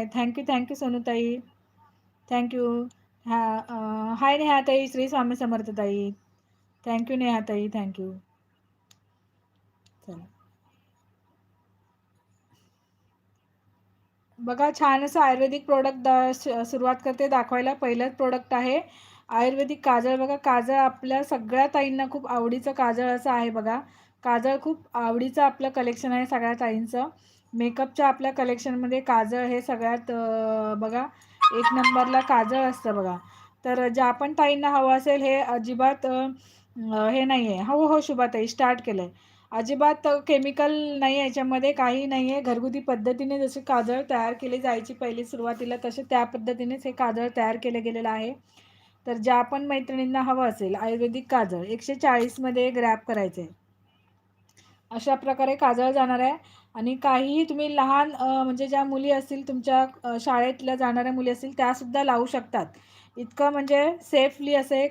हाय. Thank you सोनूताई. Thank you. हाय नेहाताई. श्री स्वामी समर्थ ताई. Thank you नेहाताई. Thank you. चला. बघा छान असं आयुर्वेदिक प्रोडक्ट सुरुवात करते दाखवायला. पहिलंच प्रोडक्ट आहे आयुर्वेदिक काजळ. बघा काजळ आपल्या सगळ्या ताईंना खूप आवडीचं काजळ असं आहे बघा. काजळ खूप आवडीचं आपलं कलेक्शन आहे सगळ्या ताईंचं. मेकअपच्या आपल्या कलेक्शनमध्ये काजळ हे सगळ्यात बघा एक नंबरला काजळ असतं बघा. तर ज्या पण ताईंना हवं असेल हे अजिबात हे नाही आहे. हो हो शुभाताई स्टार्ट केलं आहे. अजिबात केमिकल नाही आहे याच्यामध्ये, काही नाही आहे. घरगुती पद्धतीने जसे काजळ तयार केले जायची पहिली सुरुवातीला तसे त्या पद्धतीनेच हे काजळ तयार केलं गेलेलं आहे. तर ज्या पण मैत्रिणींना हवं असेल आयुर्वेदिक काजळ 140मध्ये ग्रॅब करायचं आहे. अशा प्रकारे काजळ जाणार आहे. आणि काहीही तुम्ही लहान म्हणजे ज्या मुली असतील तुमच्या शाळेतल्या जाणाऱ्या मुली असतील त्यासुद्धा लावू शकतात. इतकं म्हणजे सेफली असं हे